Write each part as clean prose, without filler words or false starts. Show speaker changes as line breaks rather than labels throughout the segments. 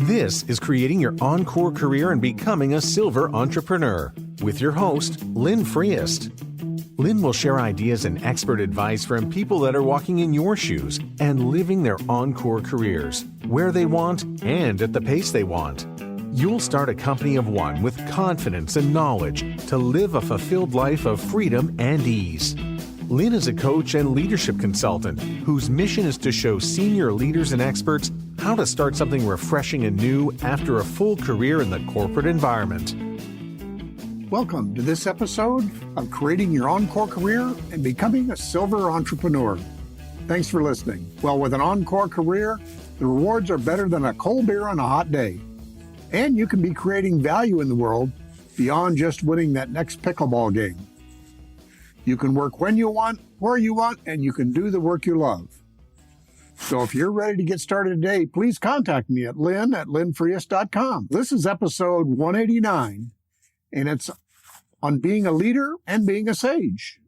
This is Creating Your Encore Career and Becoming a Silver Entrepreneur with your host, Lynn Freest. Lynn will share ideas and expert advice from people that are walking in your shoes and living their encore careers, where they want and at the pace they want. You'll start a company of one with confidence and knowledge to live a fulfilled life of freedom and ease. Lynn is a coach and leadership consultant whose mission is to show senior leaders and experts how to start something refreshing and new after a full career in the corporate environment.
Welcome to this episode of Creating Your Encore Career and Becoming a Silver Entrepreneur. Thanks for listening. Well, with an encore career, the rewards are better than a cold beer on a hot day. And you can be creating value in the world beyond just winning that next pickleball game. You can work when you want, where you want, and you can do the work you love. So if you're ready to get started today, please contact me at lynn@lynnfreest.com. This is episode 189. And it's on being a leader and being a sage,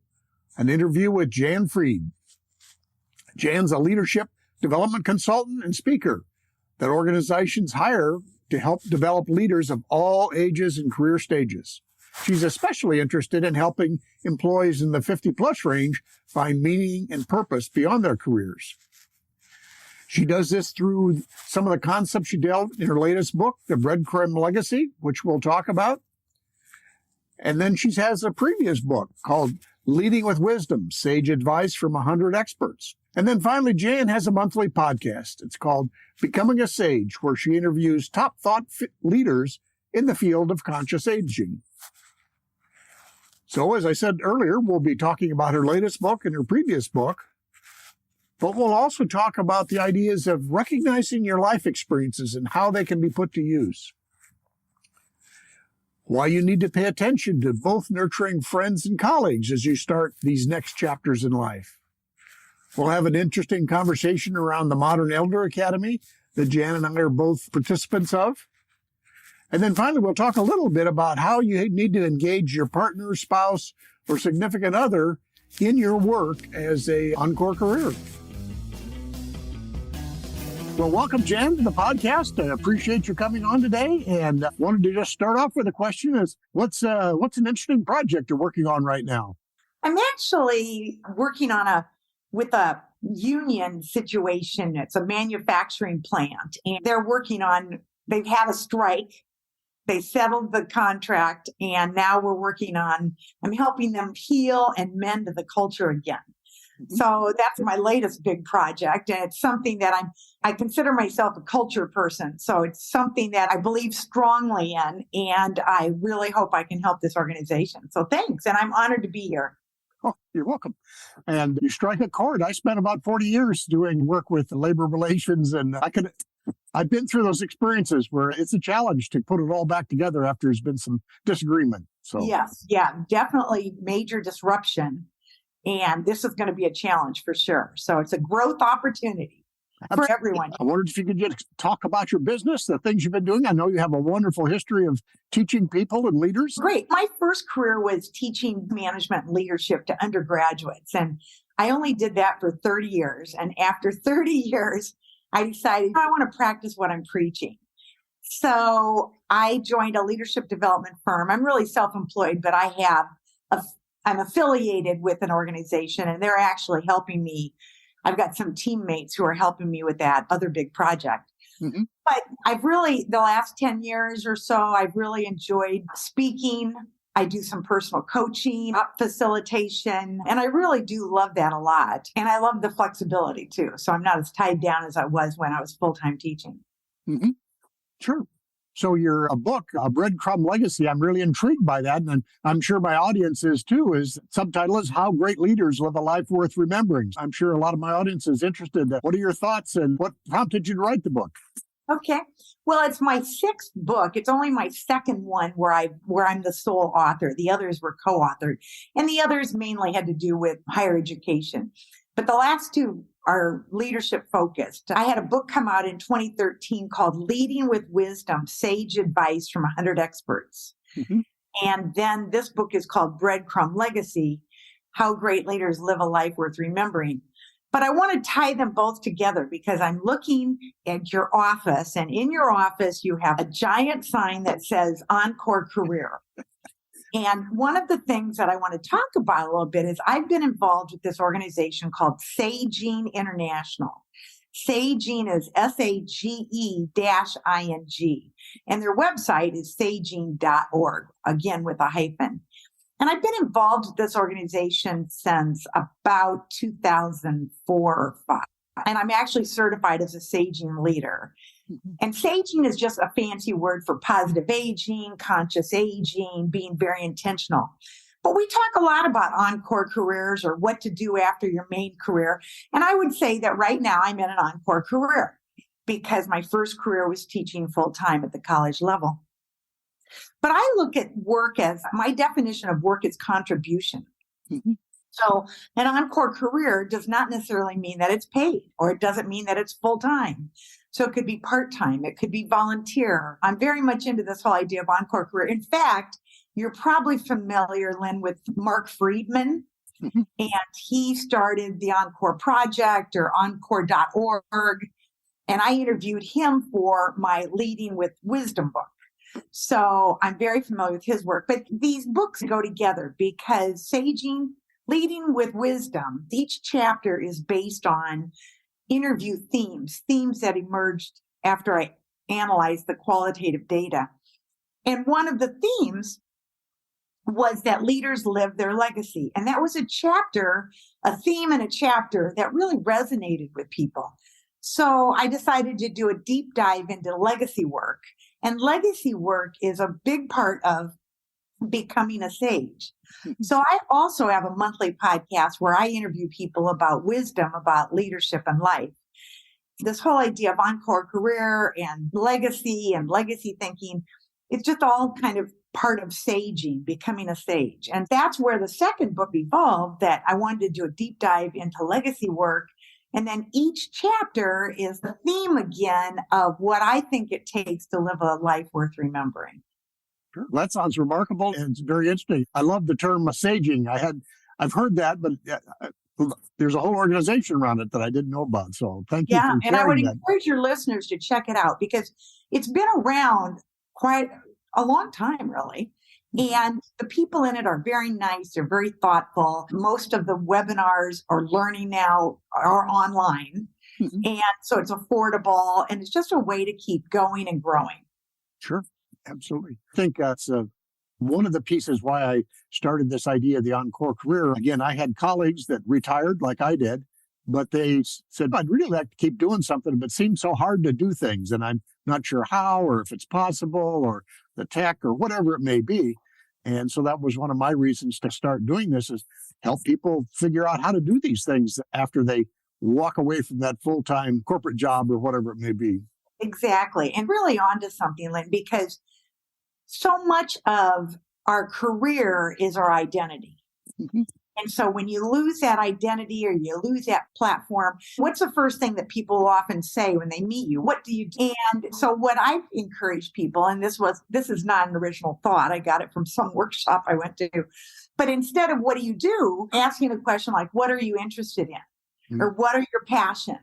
an interview with Jann Freed. Jann's a leadership development consultant and speaker that organizations hire to help develop leaders of all ages and career stages. She's especially interested in helping employees in the 50-plus range find meaning and purpose beyond their careers. She does this through some of the concepts she dealt in her latest book, The Breadcrumb Legacy, which we'll talk about. And then she has a previous book called Leading with Wisdom, Sage Advice from 100 Experts. And then finally, Jann has a monthly podcast. It's called Becoming a Sage, where she interviews top thought leaders in the field of conscious aging. So as I said earlier, we'll be talking about her latest book and her previous book, but we'll also talk about the ideas of recognizing your life experiences and how they can be put to use. Why you need to pay attention to both nurturing friends and colleagues as you start these next chapters in life. We'll have an interesting conversation around the Modern Elder Academy that Jann and I are both participants of. And then finally, we'll talk a little bit about how you need to engage your partner, spouse, or significant other in your work as an encore career. Well, welcome, Jann, to the podcast. I appreciate you coming on today. And wanted to just start off with a question is, what's an interesting project you're working on right now?
I'm actually working on with a union situation. It's a manufacturing plant, and they've had a strike. They settled the contract, and now I'm helping them heal and mend the culture again. So that's my latest big project. And it's something that I consider myself a culture person. So it's something that I believe strongly in. And I really hope I can help this organization. So thanks. And I'm honored to be here.
Oh, you're welcome. And you strike a chord. I spent about 40 years doing work with labor relations. And I've been through those experiences where it's a challenge to put it all back together after there's been some disagreement. So
yes, yeah, definitely major disruption. And this is going to be a challenge for sure. So it's a growth opportunity for everyone.
I wondered if you could just talk about your business, the things you've been doing. I know you have a wonderful history of teaching people and leaders.
Great. My first career was teaching management and leadership to undergraduates. And I only did that for 30 years. And after 30 years, I decided I want to practice what I'm preaching. So I joined a leadership development firm. I'm really self-employed, but I'm affiliated with an organization, and they're actually helping me. I've got some teammates who are helping me with that other big project. Mm-hmm. But the last 10 years or so, I've really enjoyed speaking. I do some personal coaching, facilitation, and I really do love that a lot. And I love the flexibility too. So I'm not as tied down as I was when I was full-time teaching.
Mm-hmm. Sure. So your book, A Breadcrumb Legacy, I'm really intrigued by that. And I'm sure my audience is too, subtitle is How Great Leaders Live a Life Worth Remembering. I'm sure a lot of my audience is interested. What are your thoughts and what prompted you to write the book?
Okay. Well, it's my sixth book. It's only my second one where I'm the sole author. The others were co-authored. And the others mainly had to do with higher education. But the last two are leadership focused. I had a book come out in 2013 called Leading with Wisdom, Sage Advice from 100 Experts. Mm-hmm. And then this book is called Breadcrumb Legacy, How Great Leaders Live a Life Worth Remembering. But I want to tie them both together because I'm looking at your office, and in your office, you have a giant sign that says Encore Career. And one of the things that I want to talk about a little bit is I've been involved with this organization called Saging International. Saging is SAGE-ING. And their website is saging.org, again with a hyphen. And I've been involved with this organization since about 2004 or 5. And I'm actually certified as a saging leader. And saging is just a fancy word for positive aging, conscious aging, being very intentional. But we talk a lot about encore careers or what to do after your main career. And I would say that right now I'm in an encore career because my first career was teaching full-time at the college level. But I look at work as, my definition of work is contribution. Mm-hmm. So an encore career does not necessarily mean that it's paid, or it doesn't mean that it's full-time. So it could be part-time, it could be volunteer. I'm very much into this whole idea of encore career. In fact, you're probably familiar, Lynn, with Mark Friedman. Mm-hmm. And he started the Encore Project or encore.org. And I interviewed him for my Leading with Wisdom book. So I'm very familiar with his work, but these books go together because saging, leading with wisdom, each chapter is based on interview themes that emerged after I analyzed the qualitative data. And one of the themes was that leaders live their legacy. And that was a theme in a chapter that really resonated with people. So I decided to do a deep dive into legacy work. And legacy work is a big part of becoming a sage. So I also have a monthly podcast where I interview people about wisdom, about leadership and life. This whole idea of encore career and legacy thinking, it's just all kind of part of saging, becoming a sage. And that's where the second book evolved, that I wanted to do a deep dive into legacy work. And then each chapter is the theme again of what I think it takes to live a life worth remembering.
Sure. That sounds remarkable, and it's very interesting. I love the term saging. I've heard that, but there's a whole organization around it that I didn't know about. So thank you for sharing that. And I would
encourage your listeners to check it out because it's been around quite a long time, really. And the people in it are very nice. They're very thoughtful. Most of the webinars or learning now are online. Mm-hmm. And so it's affordable and it's just a way to keep going and growing.
Sure. Absolutely. I think that's one of the pieces why I started this idea of the encore career. Again, I had colleagues that retired like I did, but they said, I'd really like to keep doing something, but it seems so hard to do things. And I'm not sure how, or if it's possible, or the tech, or whatever it may be. And so that was one of my reasons to start doing this, is help people figure out how to do these things after they walk away from that full-time corporate job or whatever it may be.
Exactly. And really onto something, Lynn, because so much of our career is our identity. Mm-hmm. And so when you lose that identity or you lose that platform, what's the first thing that people often say when they meet you? What do you do? And so what I've encouraged people, and this is not an original thought, I got it from some workshop I went to, but instead of what do you do, asking a question like, what are you interested in? Mm-hmm. Or what are your passions?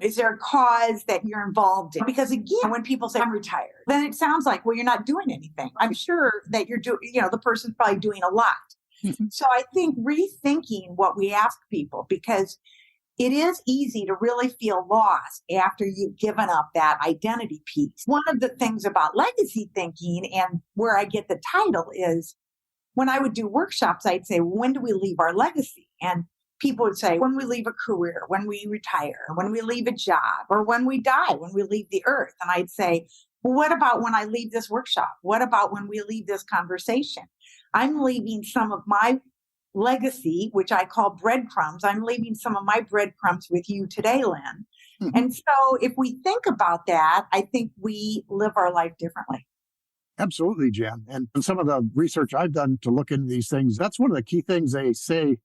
Is there a cause that you're involved in? Because again, when people say I'm retired, then it sounds like, well, you're not doing anything. I'm sure that you're doing, the person's probably doing a lot. Mm-hmm. So I think rethinking what we ask people, because it is easy to really feel lost after you've given up that identity piece. One of the things about legacy thinking, and where I get the title, is when I would do workshops, I'd say, when do we leave our legacy? And people would say, when we leave a career, when we retire, when we leave a job, or when we die, when we leave the earth. And I'd say, well, what about when I leave this workshop? What about when we leave this conversation? I'm leaving some of my legacy, which I call breadcrumbs. I'm leaving some of my breadcrumbs with you today, Lynn. Mm-hmm. And so if we think about that, I think we live our life differently.
Absolutely, Jan. And some of the research I've done to look into these things, that's one of the key things they say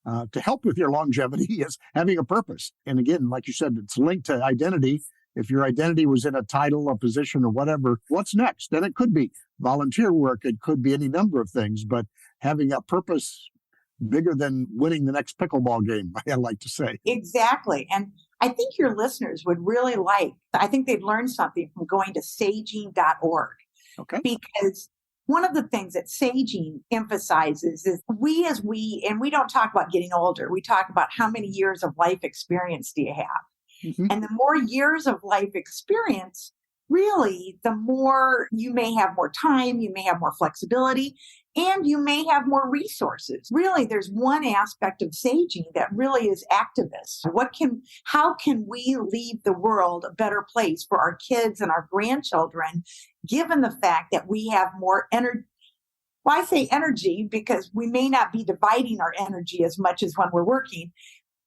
to help with your longevity is having a purpose. And again, like you said, it's linked to identity. If your identity was in a title, a position, or whatever, what's next? And it could be volunteer work. It could be any number of things. But having a purpose bigger than winning the next pickleball game, I like to say.
Exactly. And I think your listeners would really I think they'd learn something from going to saging.org.
Okay.
Because one of the things that saging emphasizes is and we don't talk about getting older. We talk about how many years of life experience do you have?
Mm-hmm.
And the more years of life experience, really, the more you may have more time, you may have more flexibility, and you may have more resources. Really, there's one aspect of saging that really is activist. How can we leave the world a better place for our kids and our grandchildren, given the fact that we have more energy? Well, I say energy because we may not be dividing our energy as much as when we're working.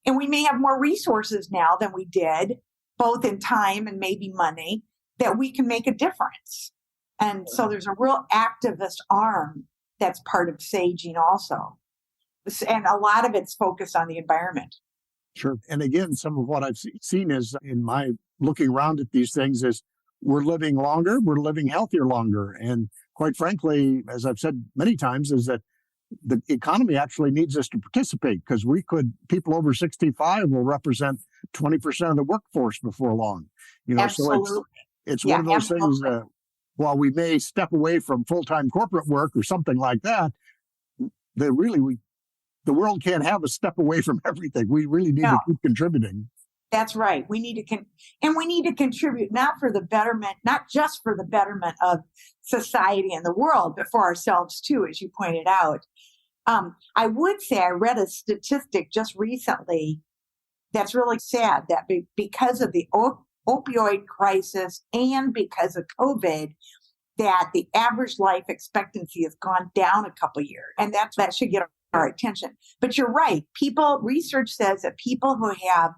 And we may have more resources now than we did, both in time and maybe money, that we can make a difference. And so there's a real activist arm that's part of saging also. And a lot of it's focused on the environment.
Sure. And again, some of what I've seen is in my looking around at these things is we're living longer, we're living healthier longer. And quite frankly, as I've said many times, is that the economy actually needs us to participate because people over 65 will represent 20% of the workforce before long.
Absolutely.
So it's one of those things while we may step away from full-time corporate work or something like that, the world can't have us step away from everything. We really need to keep contributing.
That's right. We need to contribute not just for the betterment of society and the world, but for ourselves too, as you pointed out. I would say I read a statistic just recently that's really sad that because of the opioid crisis and because of COVID, that the average life expectancy has gone down a couple of years. And that should get our attention. But you're right. Research says that people who have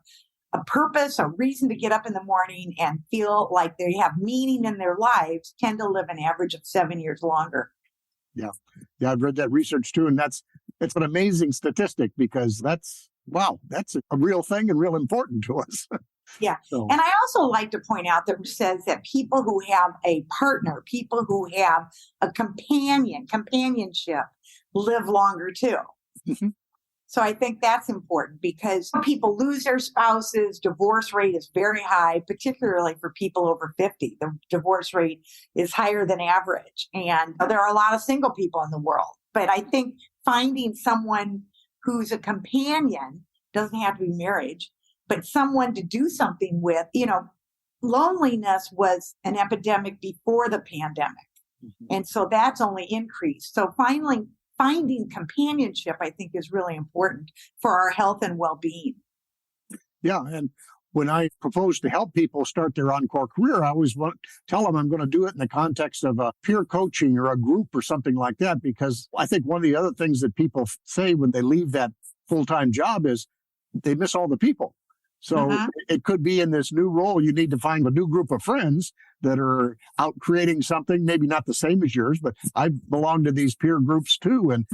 a purpose, a reason to get up in the morning and feel like they have meaning in their lives tend to live an average of 7 years longer.
Yeah, I've read that research too. And it's an amazing statistic because that's a real thing and real important to us.
Yeah. So. And I also like to point out that it says that people who have a partner, people who have a companionship live longer too. Mm-hmm. So I think that's important because people lose their spouses. Divorce rate is very high, particularly for people over 50. The divorce rate is higher than average. And there are a lot of single people in the world. But I think finding someone who's a companion, doesn't have to be marriage, but someone to do something with, loneliness was an epidemic before the pandemic. Mm-hmm. And so that's only increased. So finding companionship, I think, is really important for our health and well-being.
Yeah. And when I propose to help people start their Encore career, I always tell them I'm going to do it in the context of a peer coaching or a group or something like that, because I think one of the other things that people say when they leave that full-time job is they miss all the people. So it could be in this new role, you need to find a new group of friends that are out creating something, maybe not the same as yours, but I belong to these peer groups too. And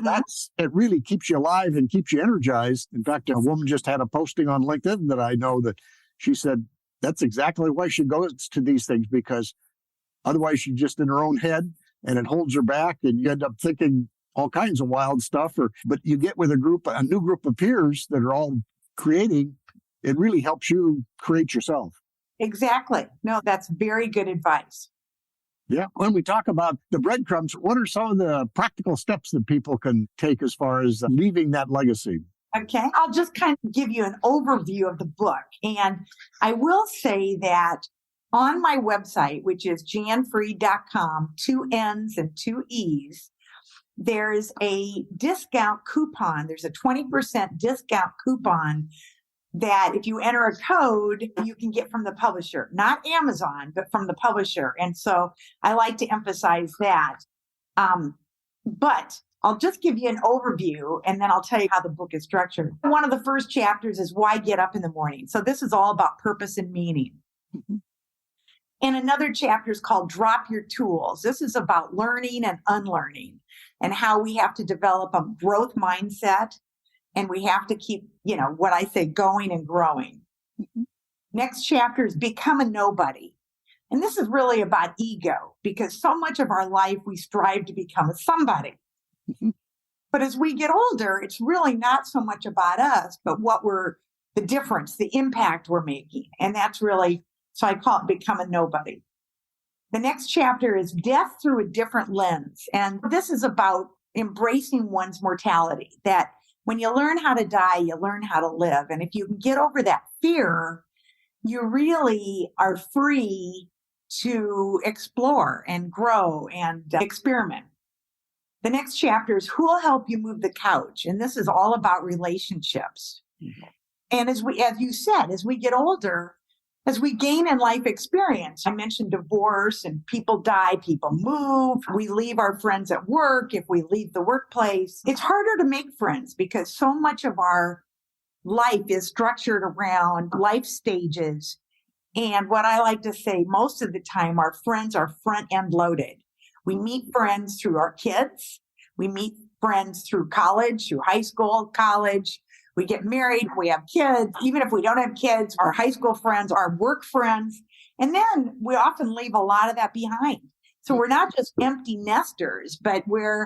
it really keeps you alive and keeps you energized. In fact, a woman just had a posting on LinkedIn that I know that she said that's exactly why she goes to these things, because otherwise she's just in her own head and it holds her back and you end up thinking all kinds of wild stuff. But you get with a new group of peers that are all creating, it really helps you create yourself.
Exactly. No, that's very good advice.
Yeah. When we talk about the breadcrumbs, what are some of the practical steps that people can take as far as leaving that legacy?
Okay. I'll just kind of give you an overview of the book. And I will say that on my website, which is jannfreed.com, 2 N's and 2 E's, there's a discount coupon. There's a 20% discount coupon that if you enter a code, you can get from the publisher, not Amazon, but from the publisher. And so I like to emphasize that. But I'll just give you an overview and then I'll tell you how the book is structured. One of the first chapters is why get up in the morning. So this is all about purpose and meaning. Mm-hmm. And another chapter is called Drop Your Tools. This is about learning and unlearning and how we have to develop a growth mindset. And we have to keep, what I say, going and growing. Mm-hmm. Next chapter is Become a Nobody. And this is really about ego, because so much of our life we strive to become a somebody. Mm-hmm. But as we get older, it's really not so much about us, but the difference, the impact we're making. And that's really, so I call it Become a Nobody. The next chapter is Death Through a Different Lens. And this is about embracing one's mortality, that when you learn how to die, you learn how to live. And if you can get over that fear, you really are free to explore and grow and experiment. The next chapter is Who Will Help You Move the Couch? And this is all about relationships. Mm-hmm. And as you said, as we get older, as we gain in life experience, I mentioned divorce and people die, people move, we leave our friends at work. If we leave the workplace, it's harder to make friends because so much of our life is structured around life stages. And what I like to say, most of the time, our friends are front end loaded. We meet friends through our kids. We meet friends through college, through high school, college. We get married, we have kids. Even if we don't have kids, our high school friends, our work friends. And then we often leave a lot of that behind. So we're not just empty nesters, but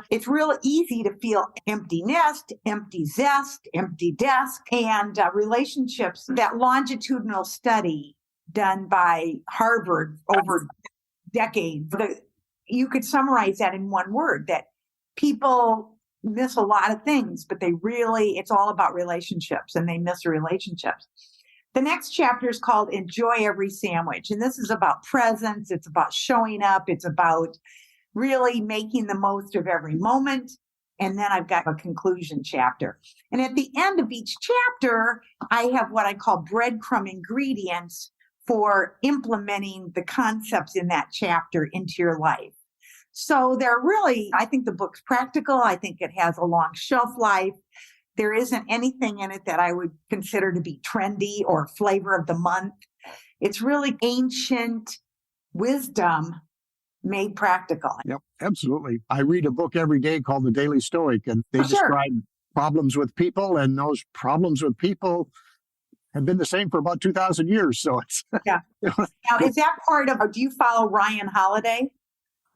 it's real easy to feel empty nest, empty zest, empty desk, and relationships. That longitudinal study done by Harvard over decades, you could summarize that in one word, that people miss a lot of things, but it's all about relationships, and they miss relationships. The next chapter is called Enjoy Every Sandwich. And this is about presence. It's about showing up. It's about really making the most of every moment. And then I've got a conclusion chapter. And at the end of each chapter, I have what I call breadcrumb ingredients for implementing the concepts in that chapter into your life. So I think the book's practical. I think it has a long shelf life. There isn't anything in it that I would consider to be trendy or flavor of the month. It's really ancient wisdom made practical.
Yep, absolutely. I read a book every day called The Daily Stoic, and they describe problems with people, and those problems with people have been the same for about 2,000 years. So it's
yeah. Now, is that part of? Or do you follow Ryan Holiday?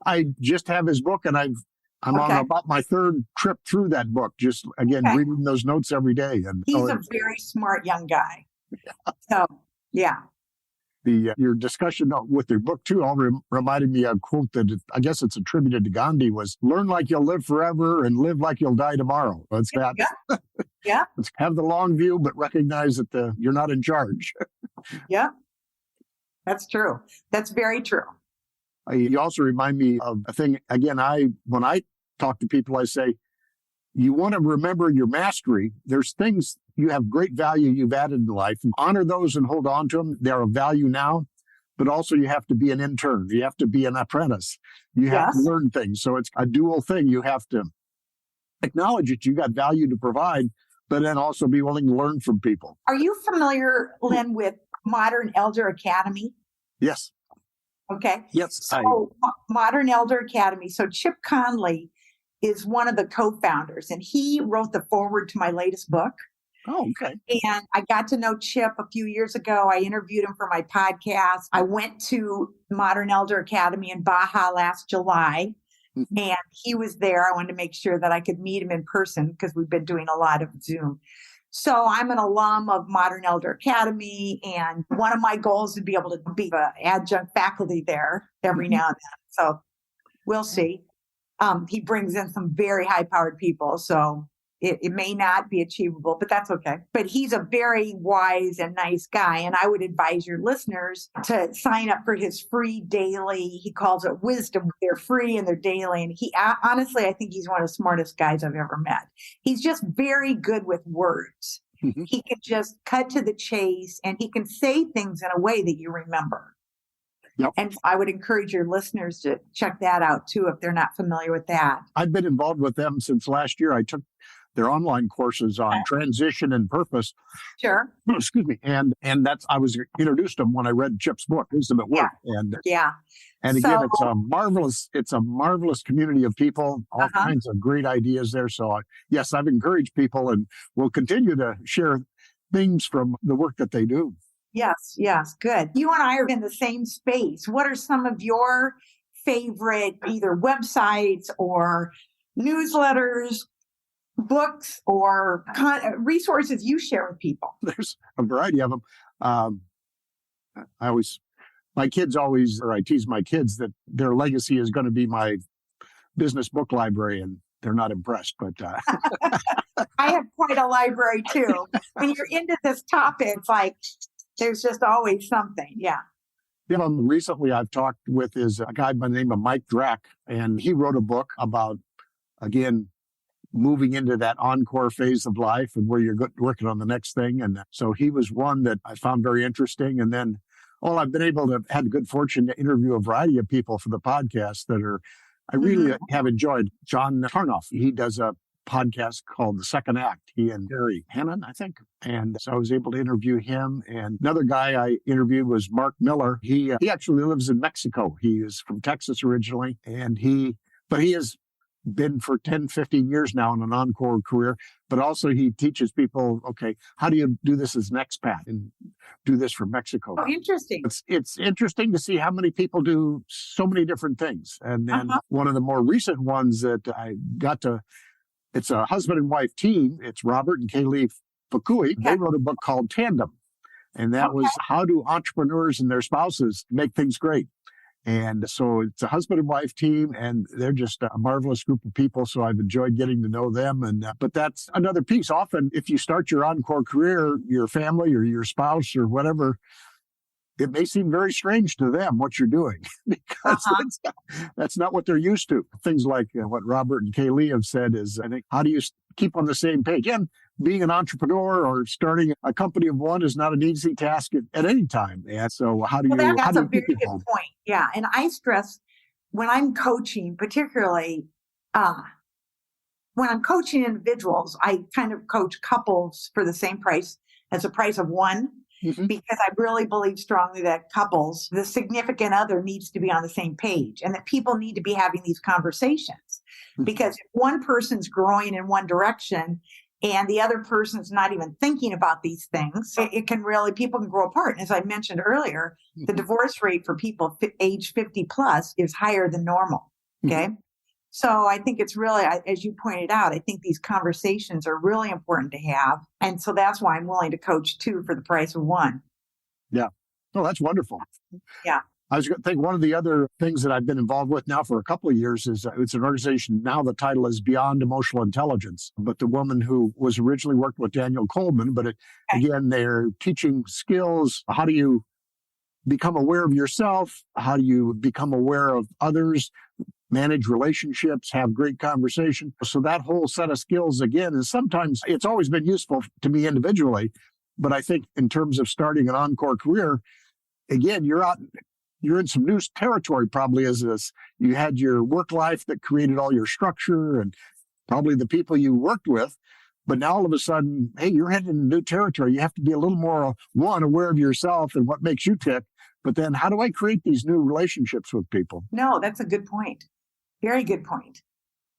I just have his book, and I'm on about my third trip through that book, just, again, reading those notes every day. And
he's a very smart young guy. So, yeah.
Your discussion with your book, too, all reminded me of a quote that I guess it's attributed to Gandhi was, learn like you'll live forever and live like you'll die tomorrow. It's that.
Yeah.
Let's have the long view, but recognize that you're not in charge.
Yeah. That's true. That's very true.
You also remind me of a thing, again, when I talk to people, I say, you want to remember your mastery. There's things you have great value you've added in life. Honor those and hold on to them. They're of value now, but also you have to be an intern. You have to be an apprentice. You have to learn things. So it's a dual thing. You have to acknowledge that you got value to provide, but then also be willing to learn from people.
Are you familiar, Lynn, with Modern Elder Academy?
Yes.
Okay.
Yes.
So Modern Elder Academy. So Chip Conley is one of the co-founders, and he wrote the foreword to my latest book.
Oh, okay.
And I got to know Chip a few years ago. I interviewed him for my podcast. I went to Modern Elder Academy in Baja last July, and he was there. I wanted to make sure that I could meet him in person because we've been doing a lot of Zoom. So I'm an alum of Modern Elder Academy, and one of my goals would be able to be an adjunct faculty there every now and then. So we'll see. He brings in some very high-powered people, so it may not be achievable, but that's okay. But he's a very wise and nice guy, and I would advise your listeners to sign up for his free daily. He calls it wisdom. They're free and they're daily, and honestly, I think he's one of the smartest guys I've ever met. He's just very good with words. He can just cut to the chase, and he can say things in a way that you remember.
Yep.
And I would encourage your listeners to check that out too if they're not familiar with that.
I've been involved with them since last year. I took their online courses on transition and purpose.
Sure.
Excuse me. And I was introduced to them when I read Chip's book, Wisdom at Work. And again, it's a marvelous community of people, all kinds of great ideas there. So yes, I've encouraged people and will continue to share things from the work that they do.
Yes, good. You and I are in the same space. What are some of your favorite either websites or newsletters books or resources you share with people?
There's a variety of them. My kids always, or I tease my kids that their legacy is going to be my business book library, and they're not impressed. But
I have quite a library too. When you're into this topic, it's like there's just always something. Yeah.
Recently I've talked with is a guy by the name of Mike Drack, and he wrote a book about, again, moving into that encore phase of life and where you're working on the next thing. And so he was one that I found very interesting. And then, I've been able to had good fortune to interview a variety of people for the podcast that I really have enjoyed. John Tarnoff, he does a podcast called The Second Act, he and Gary Hannon, I think. And so I was able to interview him. And another guy I interviewed was Mark Miller. He actually lives in Mexico. He is from Texas originally, and he has been for 10, 15 years now in an Encore career, but also he teaches people, okay, how do you do this as an expat and do this from Mexico?
Oh, interesting.
It's interesting to see how many people do so many different things. And then one of the more recent ones that I got to, it's a husband and wife team. It's Robert and Kaylee Fakui. Okay. They wrote a book called Tandem. And that was how do entrepreneurs and their spouses make things great. And so it's a husband and wife team, and they're just a marvelous group of people. So I've enjoyed getting to know them. And but that's another piece. Often, if you start your Encore career, your family or your spouse or whatever, it may seem very strange to them what you're doing because that's not what they're used to. Things like what Robert and Kaylee have said is, I think, how do you keep on the same page? And being an entrepreneur or starting a company of one is not an easy task at any time. And so how do you...
That's a very good point. Yeah. And I stress when I'm coaching, particularly when I'm coaching individuals, I kind of coach couples for the same price as the price of one. Because I really believe strongly that couples, the significant other needs to be on the same page and that people need to be having these conversations. Because if one person's growing in one direction and the other person's not even thinking about these things, people can grow apart. And as I mentioned earlier, the divorce rate for people age 50 plus is higher than normal. Okay. So I think it's really, as you pointed out, I think these conversations are really important to have. And so that's why I'm willing to coach two for the price of one.
Yeah. Oh, that's wonderful.
Yeah.
I was going to think one of the other things that I've been involved with now for a couple of years is it's an organization. Now the title is Beyond Emotional Intelligence. But the woman who was originally worked with Daniel Coleman, but again, they're teaching skills. How do you become aware of yourself? How do you become aware of others? Manage relationships, have great conversation. So that whole set of skills, again, is sometimes it's always been useful to me individually. But I think in terms of starting an Encore career, again, you're in some new territory probably as this. You had your work life that created all your structure and probably the people you worked with. But now all of a sudden, hey, you're heading into new territory. You have to be a little more, aware of yourself and what makes you tick. But then how do I create these new relationships with people?
No, that's a good point. Very good point.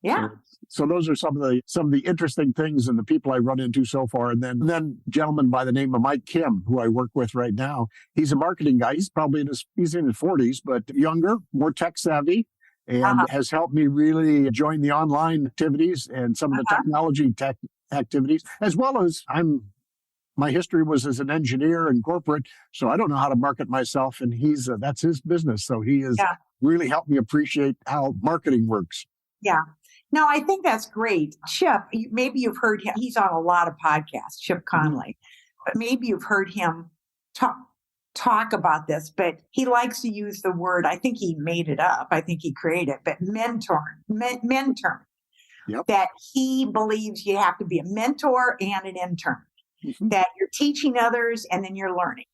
Yeah.
So those are some of the interesting things and the people I run into so far. And then a gentleman by the name of Mike Kim, who I work with right now. He's a marketing guy. He's probably in his 40s, but younger, more tech savvy, and has helped me really join the online activities and some of the technology tech activities, as well as my history was as an engineer in corporate, so I don't know how to market myself, and that's his business. So he has really helped me appreciate how marketing works.
Yeah. No, I think that's great. Chip, maybe you've heard him. He's on a lot of podcasts, Chip Conley, but maybe you've heard him talk about this, but he likes to use the word, I think he made it up. I think he created it, but mentor. Yep. That he believes you have to be a mentor and an intern. That you're teaching others and then you're learning.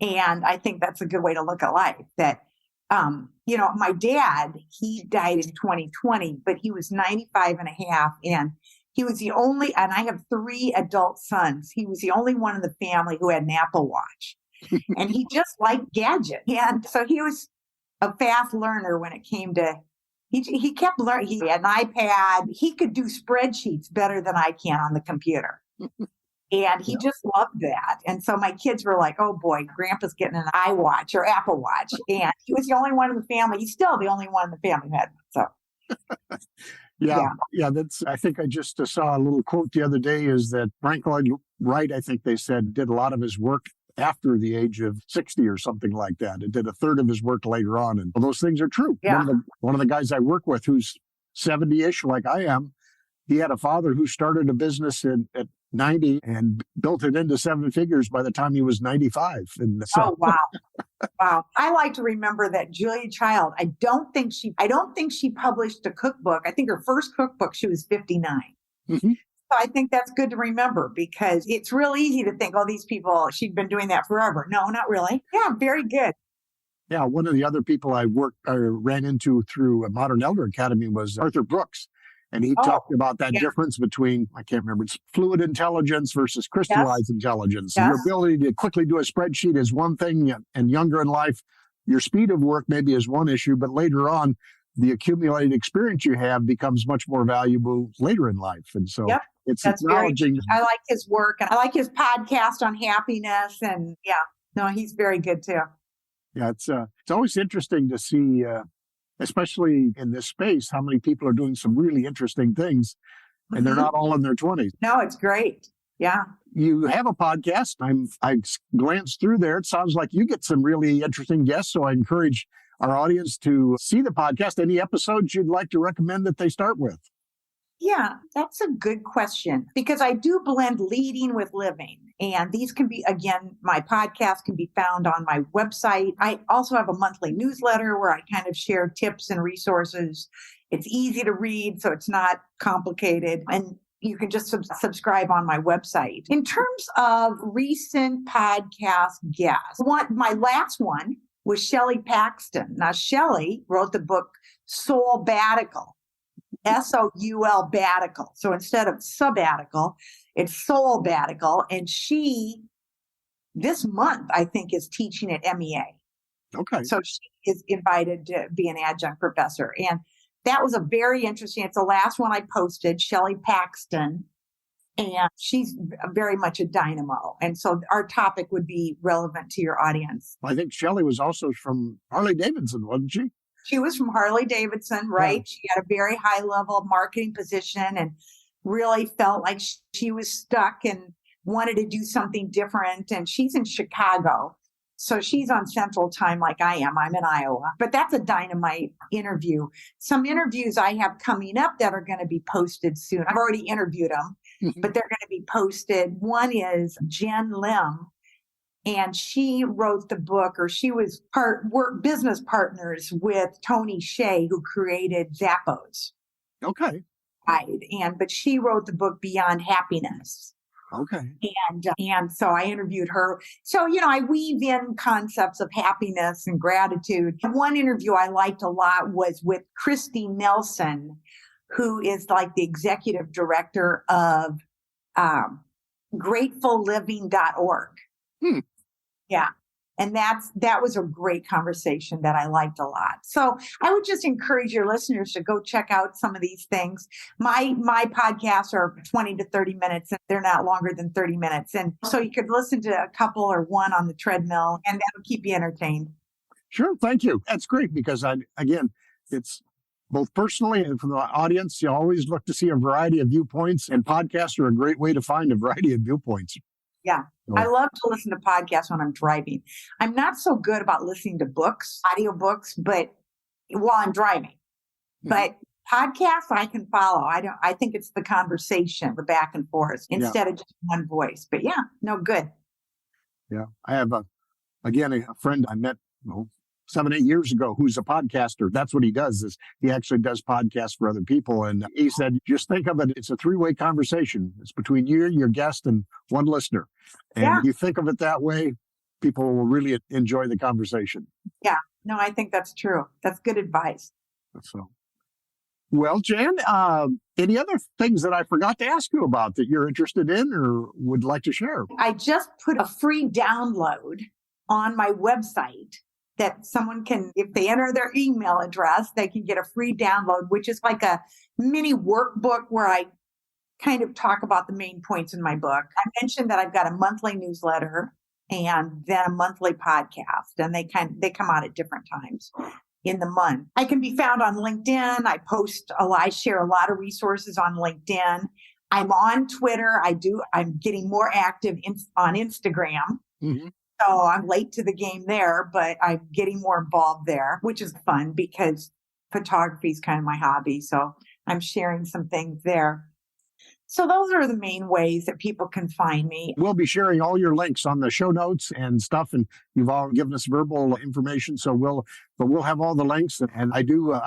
And I think that's a good way to look at life. That, my dad, he died in 2020, but he was 95 and a half. And he was the only, and I have 3 adult sons. He was the only one in the family who had an Apple Watch. And he just liked gadgets. And so he was a fast learner when it came to, he kept learning. He had an iPad. He could do spreadsheets better than I can on the computer. And he just loved that. And so my kids were like, oh boy, Grandpa's getting an iWatch or Apple Watch. And he was the only one in the family. He's still the only one in the family who had one. So.
Yeah,
Yeah.
yeah. That's. I think I just saw a little quote the other day. Is that Frank Lloyd Wright? I think they said did a lot of his work after the age of 60 or something like that. It did a third of his work later on, and those things are true.
Yeah.
One of the guys I work with, who's 70-ish, like I am, he had a father who started a business at 90 and built it into seven figures by the time he was 95. And so,
Oh, wow. Wow. I like to remember that Julia Child, I don't think she published a cookbook. I think her first cookbook, she was 59.
Mhm.
So I think that's good to remember because it's real easy to think, oh, these people, she'd been doing that forever. No, not really. Yeah, very good.
Yeah, one of the other people I ran into through a Modern Elder Academy was Arthur Brooks. And he
Oh,
talked about that
yeah.
difference between, I can't remember, it's fluid intelligence versus crystallized intelligence.
Yes.
Your ability to quickly do a spreadsheet is one thing, and younger in life, your speed of work maybe is one issue, but later on, the accumulated experience you have becomes much more valuable later in life. And so
Yep.
it's
That's very,
acknowledging.
I like his work and I like his podcast on happiness. And yeah, no, he's very good too.
Yeah, it's always interesting to see, especially in this space, how many people are doing some really interesting things, and they're
Mhm.
not all in their 20s.
No, it's great. Yeah.
You have a podcast. I glanced through there. It sounds like you get some really interesting guests. So I encourage our audience to see the podcast. Any episodes you'd like to recommend that they start with?
Yeah, that's a good question because I do blend leading with living. And these can be, again, my podcast can be found on my website. I also have a monthly newsletter where I kind of share tips and resources. It's easy to read, so it's not complicated. And you can just subscribe on my website. In terms of recent podcast guests, my last one was Shelley Paxton. Now, Shelley wrote the book Soul Batical. Soul Batical. So instead of sabbatical, it's Soul Batical. And she, this month, I think, is teaching at MEA.
Okay.
So she is invited to be an adjunct professor. And that was a very interesting, it's the last one I posted, Shelley Paxton. And she's very much a dynamo. And so our topic would be relevant to your audience.
I think Shelley was also from Harley Davidson, wasn't she?
She was from Harley Davidson, right? Yeah. She had a very high level marketing position and really felt like she was stuck and wanted to do something different. And she's in Chicago. So she's on Central Time like I am. I'm in Iowa. But that's a dynamite interview. Some interviews I have coming up that are going to be posted soon. I've already interviewed them, but they're going to be posted. One is Jen Lim. And she wrote the book, or she was business partners with Tony Hsieh, who created Zappos.
Okay.
But she wrote the book Beyond Happiness.
Okay.
And so I interviewed her. So, I weave in concepts of happiness and gratitude. One interview I liked a lot was with Christy Nelson, who is like the executive director of GratefulLiving.org. Yeah. And that was a great conversation that I liked a lot. So I would just encourage your listeners to go check out some of these things. My podcasts are 20 to 30 minutes and they're not longer than 30 minutes. And so you could listen to a couple or one on the treadmill and that'll keep you entertained.
Sure. Thank you. That's great because it's both personally and from the audience, you always look to see a variety of viewpoints, and podcasts are a great way to find a variety of viewpoints.
Yeah. I love to listen to podcasts when I'm driving. I'm not so good about listening to audiobooks, but while I'm driving. But podcasts I can follow. I think it's the conversation, the back and forth instead of just one voice. But yeah, no good.
Yeah. I have a friend I met 7-8 years ago who's a podcaster. That's what he does, is he actually does podcasts for other people. And he said, just think of it, it's a 3-way conversation. It's between you, your guest, and one listener. And if you think of it that way, people will really enjoy the conversation.
Yeah, no, I think that's true. That's good advice.
So, well, Jann, any other things that I forgot to ask you about that you're interested in or would like to share?
I just put a free download on my website that someone can, if they enter their email address, they can get a free download, which is like a mini workbook where I kind of talk about the main points in my book. I mentioned that I've got a monthly newsletter and then a monthly podcast, and they come out at different times. in the month. I can be found on LinkedIn. I post a lot, I share a lot of resources on LinkedIn. I'm on Twitter. I'm getting more active on Instagram.
Mm-hmm.
So I'm late to the game there, but I'm getting more involved there, which is fun because photography is kind of my hobby. So I'm sharing some things there. So those are the main ways that people can find me.
We'll be sharing all your links on the show notes and stuff, and you've all given us verbal information, so we'll have all the links. And I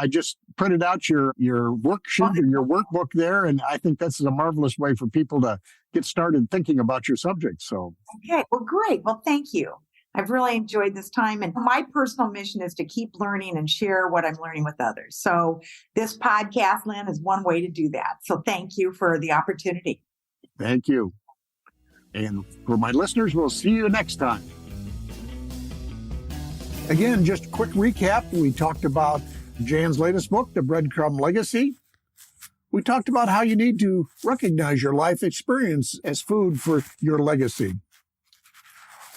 just printed out your worksheet or your workbook there, and I think this is a marvelous way for people to get started thinking about your subject. So
okay, well, great. Well, thank you. I've really enjoyed this time. And my personal mission is to keep learning and share what I'm learning with others. So this podcast, Lynn, is one way to do that. So thank you for the opportunity.
Thank you. And for my listeners, we'll see you next time. Again, just a quick recap. We talked about Jann's latest book, The Breadcrumb Legacy. We talked about how you need to recognize your life experience as food for your legacy.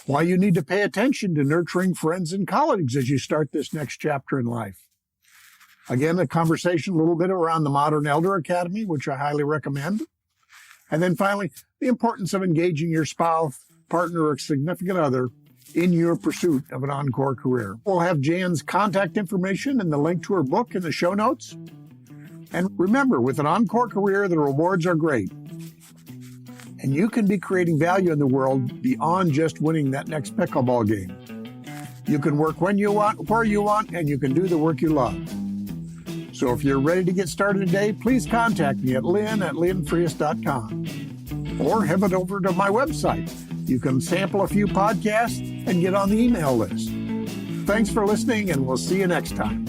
Why you need to pay attention to nurturing friends and colleagues as you start this next chapter in life. Again, a conversation a little bit around the Modern Elder Academy, which I highly recommend. And then finally, the importance of engaging your spouse, partner, or significant other in your pursuit of an Encore career. We'll have Jann's contact information and the link to her book in the show notes. And remember, with an Encore career, the rewards are great. And you can be creating value in the world beyond just winning that next pickleball game. You can work when you want, where you want, and you can do the work you love. So if you're ready to get started today, please contact me at lynn@lynnfreest.com or head over to my website. You can sample a few podcasts and get on the email list. Thanks for listening, and we'll see you next time.